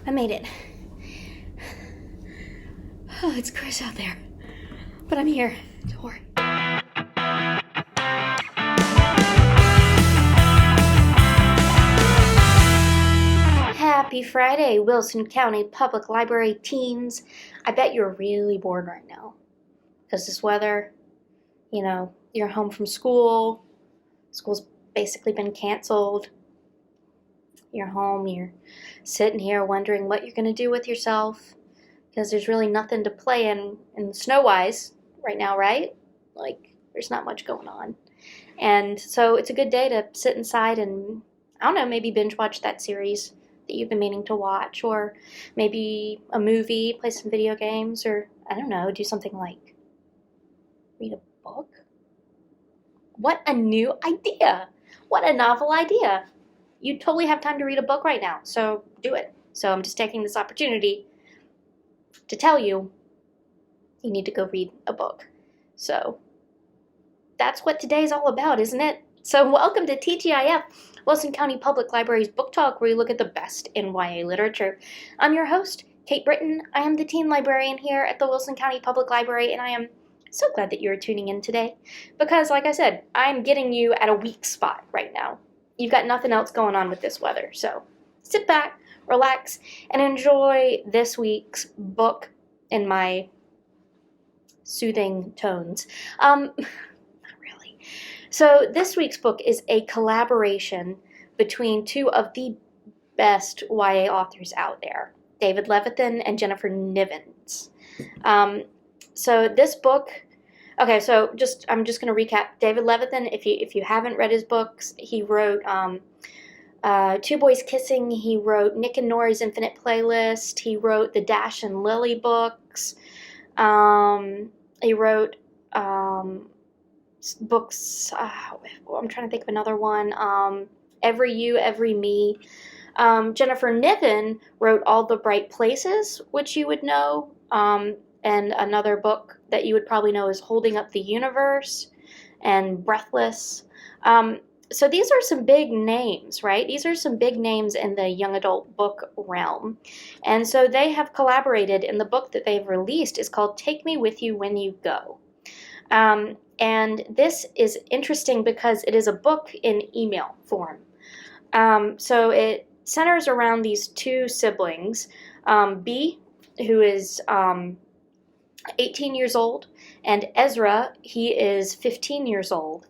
I made it. Oh, it's Chris out there. But I'm here. Don't worry. Happy Friday, Wilson County Public Library teens. I bet you're really bored right now. Because this weather, you're home from school. School's basically been canceled. You're home, you're sitting here wondering what you're going to do with yourself. Because there's really nothing to play in snow-wise right now, right? Like, there's not much going on. And so it's a good day to sit inside and, I don't know, maybe binge watch that series that you've been meaning to watch, or maybe a movie, play some video games, or, I don't know, do something like read a book. What a new idea. What a novel idea. You totally have time to read a book right now, so do it. So I'm just taking this opportunity to tell you need to go read a book. So that's what today's all about, isn't it? So welcome to TGIF, Wilson County Public Library's Book Talk, where you look at the best in YA literature. I'm your host, Kate Britton. I am the teen librarian here at the Wilson County Public Library, and I am so glad that you're tuning in today because, like I said, I'm getting you at a weak spot right now. You've got nothing else going on with this weather, so sit back, relax, and enjoy this week's book in my soothing tones. Not really. So this week's book is a collaboration between two of the best YA authors out there, David Levithan and Jennifer Niven. So this book, okay, so I'm just going to recap. David Levithan, if you haven't read his books, he wrote Two Boys Kissing. He wrote Nick and Nori's Infinite Playlist. He wrote the Dash and Lily books. He wrote books. I'm trying to think of another one. Every You, Every Me. Jennifer Niven wrote All the Bright Places, which you would know. And another book that you would probably know is Holding Up the Universe and Breathless. So these are some big names, right? These are some big names in the young adult book realm. And so they have collaborated, and the book that they've released is called Take Me With You When You Go. And this is interesting because it is a book in email form. So it centers around these two siblings, B, who is 18 years old, and Ezra, he is 15 years old.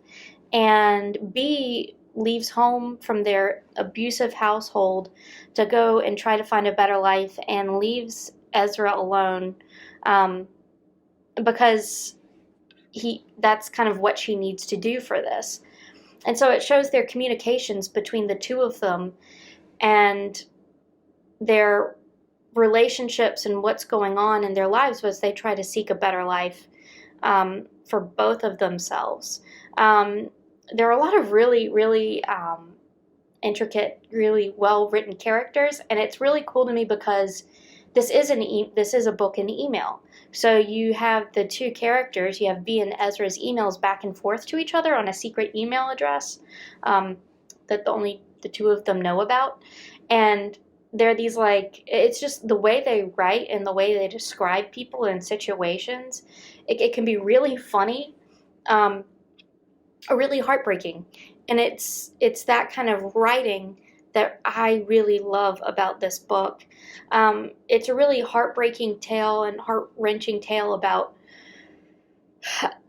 And B leaves home from their abusive household to go and try to find a better life, and leaves Ezra alone because that's kind of what she needs to do for this. And so it shows their communications between the two of them and their relationships and what's going on in their lives as they try to seek a better life for both of themselves. There are a lot of really, really intricate, really well-written characters, and it's really cool to me because this is a book in email. So you have the two characters, you have B and Ezra's emails back and forth to each other on a secret email address that only the two of them know about. And they're these, it's just the way they write and the way they describe people and situations. It can be really funny, or really heartbreaking. And it's that kind of writing that I really love about this book. It's a really heartbreaking tale and heart-wrenching tale about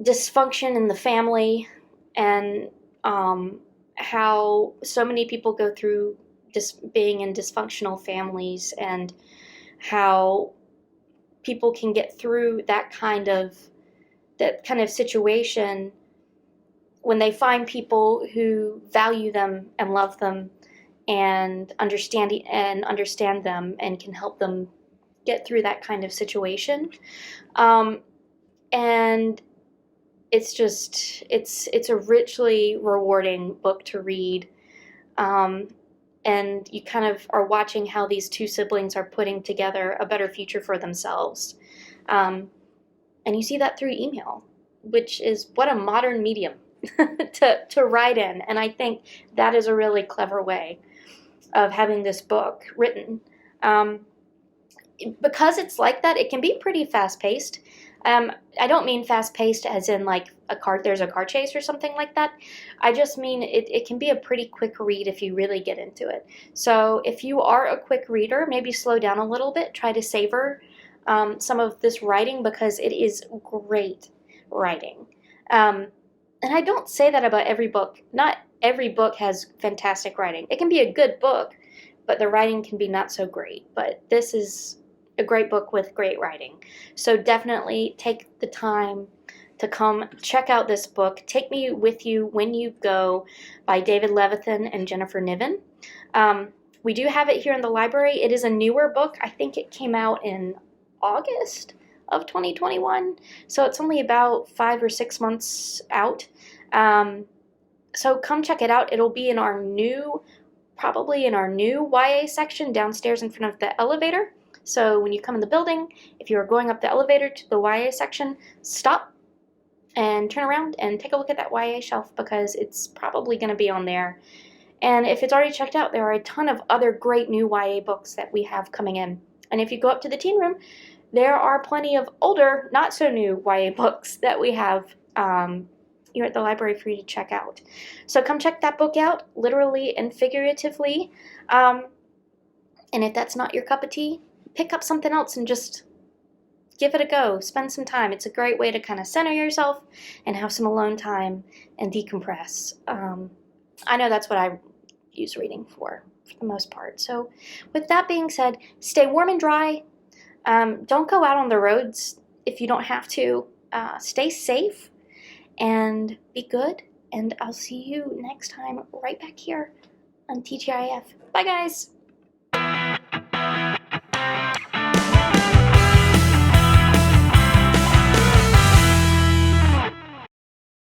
dysfunction in the family and how so many people go through being in dysfunctional families, and how people can get through that kind of situation when they find people who value them and love them and understand them and can help them get through that kind of situation. And it's a richly rewarding book to read. And you kind of are watching how these two siblings are putting together a better future for themselves. And you see that through email, which is what a modern medium to write in. And I think that is a really clever way of having this book written. because it's like that, it can be pretty fast-paced. I don't mean fast-paced as in like there's a car chase or something like that. I just mean it can be a pretty quick read if you really get into it. So if you are a quick reader, maybe slow down a little bit, try to savor some of this writing because it is great writing. And I don't say that about every book. Not every book has fantastic writing. It can be a good book, but the writing can be not so great. But this is a great book with great writing. So definitely take the time to come check out this book. Take Me With You When You Go by David Levithan and Jennifer Niven. We do have it here in the library. It is a newer book. I think it came out in August of 2021. So it's only about 5 or 6 months out. So come check it out. It'll be in our new, probably in our new YA section downstairs in front of the elevator. So when you come in the building, if you're going up the elevator to the YA section, stop and turn around and take a look at that YA shelf because it's probably going to be on there. And if it's already checked out, there are a ton of other great new YA books that we have coming in. And if you go up to the teen room, there are plenty of older, not so new YA books that we have here at the library for you to check out. So come check that book out, literally and figuratively. And if that's not your cup of tea, pick up something else and just give it a go. Spend some time. It's a great way to kind of center yourself and have some alone time and decompress. I know that's what I use reading for the most part. So with that being said, stay warm and dry. Don't go out on the roads if you don't have to. Stay safe and be good. And I'll see you next time right back here on TGIF. Bye, guys.